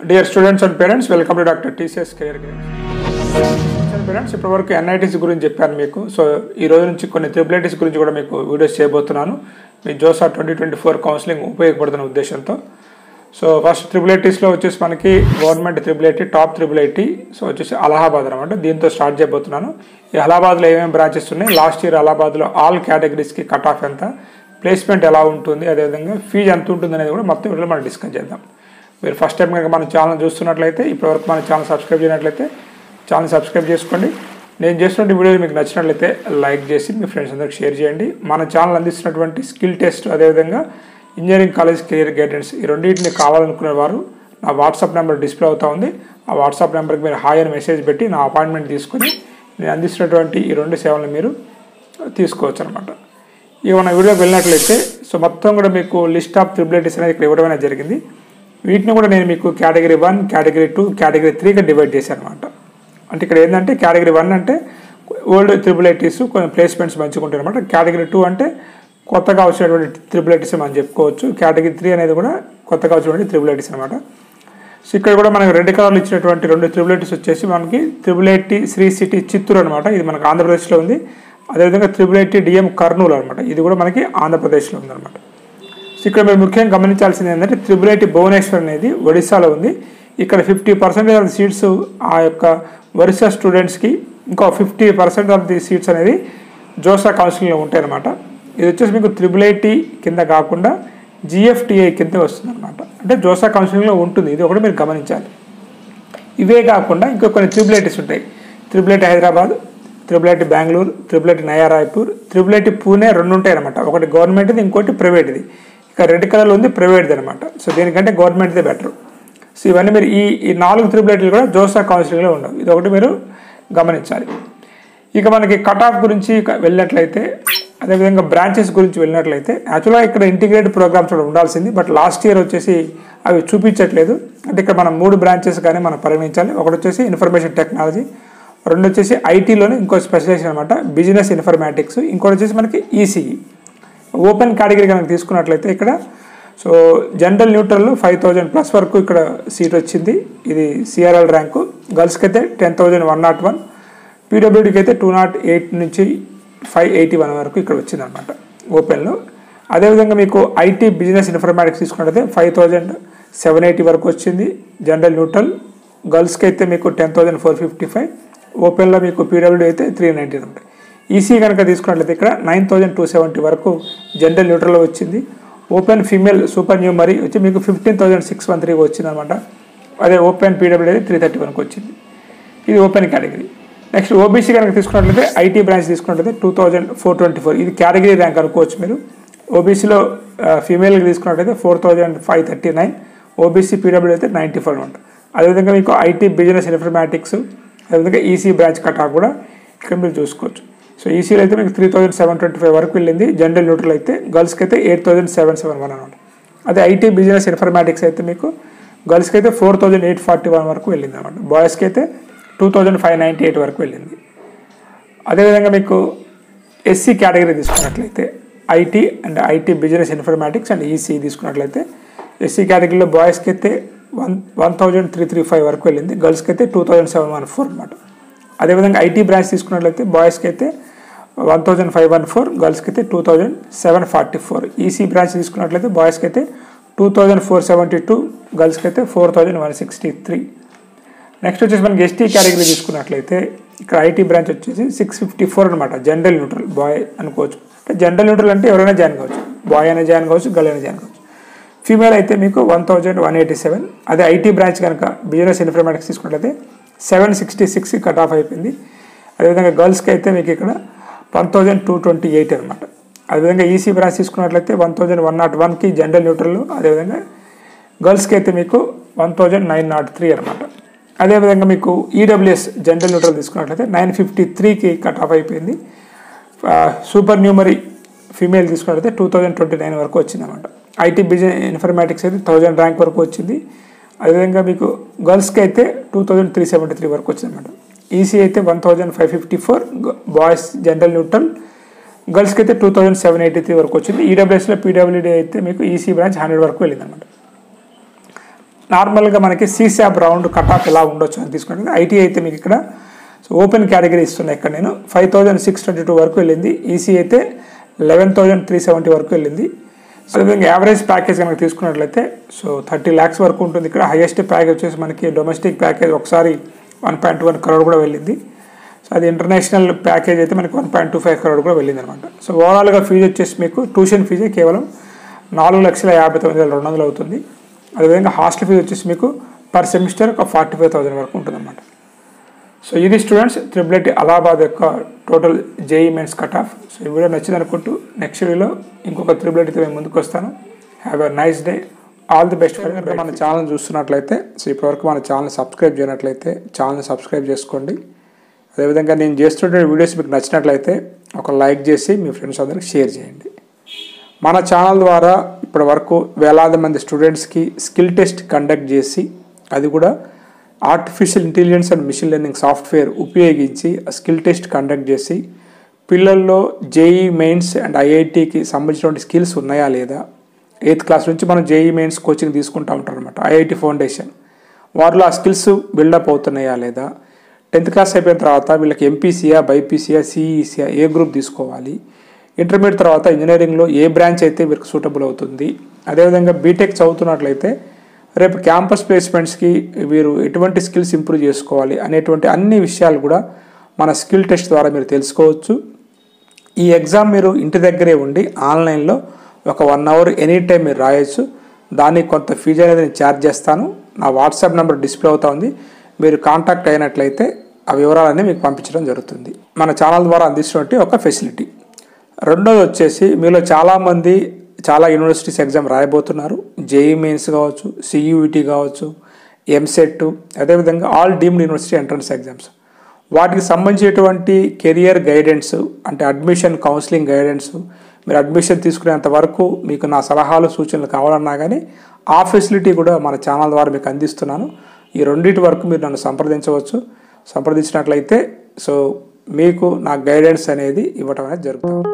Dear students and parents, welcome to Dr. TCS Career Guidance. Parents, ఇప్పటివరకు NITs గురించి చెప్పాను మీకు. సో ఈ రోజు నుంచి కొన్ని ట్రిపుల్ గురించి కూడా మీకు వీడియోస్ చేయబోతున్నాను. మీ జోసా 2024 కౌన్సిలింగ్ ఉపయోగపడుతున్న ఉద్దేశంతో. సో ఫస్ట్ ట్రిపుల్ లో వచ్చేసి మనకి government triple top triple so వచ్చేసి అలహాబాద్ అన్నమాట. దీంతో స్టార్ట్ చేయబోతున్నాను. ఈ అలహాబాద్లో ఏమేమి బ్రాంచెస్ ఉన్నాయి, లాస్ట్ ఇయర్ అలహాబాద్లో ఆల్ కేటగిరీస్కి కట్ ఆఫ్ ఎంత, ప్లేస్మెంట్ ఎలా ఉంటుంది, అదేవిధంగా ఫీజు ఎంత ఉంటుంది అనేది కూడా మొత్తం వీడియోలో మనం డిస్కస్ చేద్దాం. మీరు ఫస్ట్ టైం కనుక మన ఛానల్ చూస్తున్నట్లయితే, ఇప్పటివరకు మన ఛానల్ సబ్స్క్రైబ్ చేయనట్లయితే ఛానల్ సబ్స్క్రైబ్ చేసుకోండి. నేను చేస్తున్న వీడియోలు మీకు నచ్చినట్లయితే లైక్ చేసి మీ ఫ్రెండ్స్ అందరికి షేర్ చేయండి. మన ఛానల్ అందిస్తున్నటువంటి స్కిల్ టెస్ట్, అదేవిధంగా ఇంజనీరింగ్ కాలేజ్ కెరీర్ గైడెన్స్, ఈ రెండింటిని కావాలనుకునే వారు నా వాట్సాప్ నెంబర్ డిస్ప్లే అవుతూ ఉంది. ఆ వాట్సాప్ నెంబర్కి మీరు హాయ్ అని మెసేజ్ పెట్టి నా అపాయింట్మెంట్ తీసుకొని నేను అందిస్తున్నటువంటి ఈ రెండు సేవలను మీరు తీసుకోవచ్చు అనమాట. ఇక మన వీడియోకి వెళ్ళినట్లయితే సో మొత్తం కూడా మీకు లిస్ట్ ఆఫ్ ట్రిపుల్ అనేది ఇక్కడ ఇవ్వడం అనేది జరిగింది. వీటిని కూడా నేను మీకు కేటగిరీ 1, కేటగిరీ 2, కేటగిరీ 3గా డివైడ్ చేశాను అనమాట. అంటే ఇక్కడ ఏంటంటే కేటగిరీ 1 అంటే ఓల్డ్ ట్రిపుల్ కొన్ని ప్లేస్మెంట్స్ మంచిగా ఉంటాయి అనమాట. కేటగిరీ 2 అంటే కొత్తగా వచ్చినటువంటి ట్రిపుల్ మనం చెప్పుకోవచ్చు. కేటగిరీ 3 అనేది కూడా కొత్తగా వచ్చినటువంటి ట్రిపుల్ అనమాట. సో ఇక్కడ కూడా మనకి రెడ్ కలర్లో ఇచ్చినటువంటి రెండు ట్రిపుల్ వచ్చేసి మనకి ట్రిపుల్ శ్రీ సిటీ చిత్తూరు అనమాట. ఇది మనకు ఆంధ్రప్రదేశ్లో ఉంది. అదేవిధంగా ట్రిపుల్ డిఎం కర్నూలు అనమాట. ఇది కూడా మనకి ఆంధ్రప్రదేశ్లో ఉందన్నమాట. సో ఇక్కడ మీరు ముఖ్యంగా గమనించాల్సింది ఏంటంటే ట్రిపుల్ భువనేశ్వర్ అనేది ఒడిశాలో ఉంది. ఇక్కడ 50% ఆఫ్ ది సీట్స్ ఆ యొక్క ఒరిస్సా స్టూడెంట్స్కి, ఇంకో 50% ఆఫ్ ది సీట్స్ అనేది జోసా కౌన్సిలింగ్లో ఉంటాయి అనమాట. ఇది వచ్చేసి మీకు ట్రిపుల్ కింద కాకుండా GFTI కింద వస్తుంది అనమాట. అంటే జోసా కౌన్సిలింగ్లో ఉంటుంది. ఇది ఒకటి మీరు గమనించాలి. ఇవే కాకుండా ఇంకా కొన్ని ట్రిపుల్ ఉంటాయి. Triple Hyderabad, triple Bengaluru, triple నయా రాయ్పూర్, ట్రిపుల్ పూణే రెండు ఉంటాయి అనమాట. ఒకటి గవర్నమెంట్ది, ఇంకోటి ప్రైవేట్ది. ఇక రెడ్ కలర్లో ఉంది ప్రైవేట్ది అనమాట. సో దీనికంటే గవర్నమెంట్దే బెటర్. సో ఇవన్నీ మీరు ఈ 4 ట్రిపుల్ కూడా జోసా కౌన్సిలింగ్లో ఉండవు. ఇది ఒకటి మీరు గమనించాలి. ఇక మనకి కట్ ఆఫ్ గురించి వెళ్ళినట్లయితే, అదేవిధంగా బ్రాంచెస్ గురించి వెళ్ళినట్లయితే, యాక్చువల్గా ఇక్కడ ఇంటిగ్రేటెడ్ ప్రోగ్రామ్స్ కూడా ఉండాల్సింది. బట్ లాస్ట్ ఇయర్ వచ్చేసి అవి చూపించట్లేదు. అంటే ఇక్కడ మనం 3 బ్రాంచెస్ కానీ మనం పరిగణించాలి. ఒకటి వచ్చేసి ఇన్ఫర్మేషన్ టెక్నాలజీ, రెండు వచ్చేసి ఐటీలోనే ఇంకో స్పెషలైజేషన్ అనమాట బిజినెస్ ఇన్ఫర్మాటిక్స్, ఇంకోటి వచ్చేసి మనకి ఈసీఈ. ఓపెన్ కేటగిరీ కనుక తీసుకున్నట్లయితే ఇక్కడ సో జనరల్ న్యూట్రల్లో 5000+ వరకు ఇక్కడ సీట్ వచ్చింది. ఇది CRL ర్యాంకు. గర్ల్స్కి అయితే 10,101, పీడబ్ల్యూడీకి అయితే 208 నుంచి 581 వరకు ఇక్కడ వచ్చింది అనమాట ఓపెన్లో. అదేవిధంగా మీకు ఐటీ బిజినెస్ ఇన్ఫర్మాటిక్స్ తీసుకున్నట్లయితే 5,780 వరకు వచ్చింది జనరల్ న్యూట్రల్. గర్ల్స్కి అయితే మీకు 10,455, ఓపెన్లో మీకు పీడబ్ల్యూడీ అయితే 390 ఉంటాయి. ఈసీ కనుక తీసుకున్నట్లయితే ఇక్కడ 9,270 వరకు జనరల్ న్యూట్రల్లో వచ్చింది. ఓపెన్ ఫీమేల్ సూపర్ న్యూమరీ వచ్చి మీకు 15,613 వచ్చింది అనమాట. అదే ఓపెన్ పీడబ్ల్యూడీ అయితే 331 వచ్చింది. ఇది ఓపెన్ కేటగిరీ. నెక్స్ట్ ఓబీసీ కనుక తీసుకున్నట్లయితే ఐటీ బ్రాంచ్ తీసుకున్నట్లయితే 2,424, ఇది కేటగిరీ ర్యాంక్ అనుకోవచ్చు మీరు. ఓబీసీలో ఫీమేల్కి తీసుకున్నట్లయితే 4,539, ఓబీసీ పీడబ్ల్యూడీ అయితే 94 ఉంటుంది. అదేవిధంగా మీకు ఐటీ బిజినెస్ ఇన్ఫర్మాటిక్స్, అదేవిధంగా ఈసీ బ్రాంచ్ కట్ ఆఫ్ కూడా ఇక్కడ మీరు చూసుకోవచ్చు. సో ఈసీలో అయితే మీకు 3,725 వరకు వెళ్ళింది. జనరల్ న్యూట్రల్ అయితే గర్ల్స్కి అయితే 8,771 అనమాట. అదే ఐటీ బిజినెస్ ఇన్ఫర్మాటిక్స్ అయితే మీకు గర్ల్స్కి అయితే 4,841 వరకు వెళ్ళింది అనమాట. బాయ్స్కి అయితే 2,598 వరకు వెళ్ళింది. అదేవిధంగా మీకు ఎస్సీ కేటగిరీ తీసుకున్నట్లయితే IT and IT business informatics and EC తీసుకున్నట్లయితే ఎస్సీ కేటగిరీలో బాయ్స్కి అయితే 1,335 వరకు వెళ్ళింది. గర్ల్స్కి అయితే 2,714 అనమాట. అదేవిధంగా ఐటీ బ్రాంచ్ తీసుకున్నట్లయితే బాయ్స్కి అయితే 1,514, గర్ల్స్కి అయితే 2,744. ఈసీ బ్రాంచ్ తీసుకున్నట్లయితే బాయ్స్కి అయితే 2,472, గర్ల్స్కి అయితే 4,163. నెక్స్ట్ వచ్చేసి మనకి ఎస్టీ కేటగిరీ తీసుకున్నట్లయితే ఇక్కడ ఐటీ బ్రాంచ్ వచ్చేసి 654 అనమాట. జనరల్ న్యూట్రల్ బాయ్ అనుకోవచ్చు. జనరల్ న్యూట్రల్ అంటే ఎవరైనా జాయిన్ కావచ్చు, బాయ్ అయినా జాయిన్ కావచ్చు, గర్ల్ అయినా జాయిన్ కావచ్చు. ఫీమేల్ అయితే మీకు 1,187. అదే ఐటీ బ్రాంచ్ కనుక బిజినెస్ ఇన్ఫర్మాటిక్స్ తీసుకున్నట్లయితే 766 కట్ ఆఫ్ అయిపోయింది. అదేవిధంగా గర్ల్స్కి అయితే మీకు ఇక్కడ 1,228 అనమాట. అదేవిధంగా ఈసీ బ్రాంచ్ తీసుకున్నట్లయితే 1,101కి జనరల్ న్యూట్రల్లో, అదేవిధంగా గర్ల్స్కి అయితే మీకు 1,903 అనమాట. అదేవిధంగా మీకు ఈడబ్ల్యూఎస్ జనరల్ న్యూట్రల్ తీసుకున్నట్లయితే 953కి కట్ ఆఫ్ అయిపోయింది. సూపర్ న్యూమరీ ఫీమేల్ తీసుకున్నట్లయితే 2,029 వరకు వచ్చింది అనమాట. ఐటీ బిజినెస్ ఇన్ఫర్మాటిక్స్ అయితే 1000 ర్యాంక్ వరకు వచ్చింది. అదేవిధంగా మీకు గర్ల్స్కి అయితే 2,373 వరకు వచ్చింది అనమాట. ఈసీ అయితే 1,554, బాయ్స్ జనరల్ న్యూట్రల్, గర్ల్స్కి అయితే 2,783 వరకు వచ్చింది. ఈడబ్ల్యూఎస్లో పీడబ్ల్యూడీ అయితే మీకు ఈసీ బ్రాంచ్ 100 వరకు వెళ్ళింది అనమాట. నార్మల్గా మనకి CSAB రౌండ్ కట్ ఆఫ్ ఎలా ఉండొచ్చు అని తీసుకుంటే ఐటీ అయితే మీకు ఇక్కడ సో ఓపెన్ కేటగిరీ ఇస్తున్నాయి. ఇక్కడ నేను 5622 వరకు వెళ్ళింది. ఈసీ అయితే 11370 వరకు వెళ్ళింది. అదేవిధంగా యావరేజ్ ప్యాకేజ్ కనుక తీసుకున్నట్లయితే సో 30 lakhs వరకు ఉంటుంది. ఇక్కడ హైయెస్ట్ ప్యాకేజ్ వచ్చేసి మనకి డొమెస్టిక్ ప్యాకేజ్ ఒకసారి 1.1 crore కూడా వెళ్ళింది. సో అది ఇంటర్నేషనల్ ప్యాకేజ్ అయితే మనకి 1.25 crore కూడా వెళ్ళింది అనమాట. సో ఓవరాల్గా ఫీజు వచ్చేసి మీకు ట్యూషన్ ఫీజే కేవలం 4,59,200 అవుతుంది. అదేవిధంగా హాస్టల్ ఫీజు వచ్చేసి మీకు పర్ సెమిస్టర్ ఒక 45,000 వరకు ఉంటుంది అన్నమాట. సో ఇది స్టూడెంట్స్ IIIT అలహాబాద్ యొక్క total JEE mains cut off. So ఈ వీడియో నచ్చింది అనుకుంటూ నెక్స్ట్ వీడియోలో ఇంకొక IIIT మేము ముందుకు వస్తాను. Have a nice day. All the best. మన ఛానల్ చూస్తున్నట్లయితే సో ఇప్పటివరకు మన ఛానల్ సబ్స్క్రైబ్ చేయనట్లయితే ఛానల్ సబ్స్క్రైబ్ చేసుకోండి. అదేవిధంగా నేను చేస్తున్న వీడియోస్ మీకు నచ్చినట్లయితే ఒక లైక్ చేసి మీ ఫ్రెండ్స్ అందరికి షేర్ చేయండి. మన ఛానల్ ద్వారా ఇప్పటి వరకు వేలాది మంది స్టూడెంట్స్కి స్కిల్ టెస్ట్ కండక్ట్ చేసి అది కూడా artificial intelligence and machine learning software ఉపయోగించి స్కిల్ టెస్ట్ కండక్ట్ చేసి పిల్లల్లో JEE మెయిన్స్ అండ్ IITకి సంబంధించినటువంటి స్కిల్స్ ఉన్నాయా లేదా, 8th క్లాస్ నుంచి మనం JEE మెయిన్స్ కోచింగ్ తీసుకుంటూ ఉంటాం అనమాట. IIT ఫౌండేషన్ వారిలో ఆ స్కిల్స్ బిల్డప్ అవుతున్నాయా లేదా, 10th క్లాస్ అయిపోయిన తర్వాత వీళ్ళకి MPCయా బైపీసీయా CECయా ఏ గ్రూప్ తీసుకోవాలి, ఇంటర్మీడియట్ తర్వాత ఇంజనీరింగ్లో ఏ బ్రాంచ్ అయితే వీరికి సూటబుల్ అవుతుంది, అదేవిధంగా బీటెక్ చదువుతున్నట్లయితే రేపు క్యాంపస్ ప్లేస్మెంట్స్కి వీరు ఎటువంటి స్కిల్స్ ఇంప్రూవ్ చేసుకోవాలి అనేటువంటి అన్ని విషయాలు కూడా మన స్కిల్ టెస్ట్ ద్వారా మీరు తెలుసుకోవచ్చు. ఈ ఎగ్జామ్ మీరు ఇంటి దగ్గరే ఉండి ఆన్లైన్లో ఒక 1 hour ఎనీ టైం మీరు రాయొచ్చు. దానికి కొంత ఫీజు అనేది నేను ఛార్జ్ చేస్తాను. నా వాట్సాప్ నెంబర్ డిస్ప్లే అవుతా ఉంది. మీరు కాంటాక్ట్ అయినట్లయితే ఆ వివరాలన్నీ మీకు పంపించడం జరుగుతుంది. మన ఛానల్ ద్వారా అందిస్తున్నట్టు ఒక ఫెసిలిటీ. రెండోది వచ్చేసి మీలో చాలామంది చాలా యూనివర్సిటీస్ ఎగ్జామ్ రాయబోతున్నారు. JEE మెయిన్స్ కావచ్చు, CUET కావచ్చు, MSET, అదేవిధంగా all deemed university entrance exams. వాటికి సంబంధించినటువంటి కెరియర్ గైడెన్స్ అంటే అడ్మిషన్ కౌన్సిలింగ్ గైడెన్స్, మీరు అడ్మిషన్ తీసుకునేంత వరకు మీకు నా సలహాలు సూచనలు కావాలన్నా కానీ ఆ ఫెసిలిటీ కూడా మన ఛానల్ ద్వారా మీకు అందిస్తున్నాను. ఈ రెండింటి వరకు మీరు నన్ను సంప్రదించవచ్చు. సంప్రదించినట్లయితే సో మీకు నా గైడెన్స్ అనేది ఇవ్వటం అనేది జరుగుతుంది.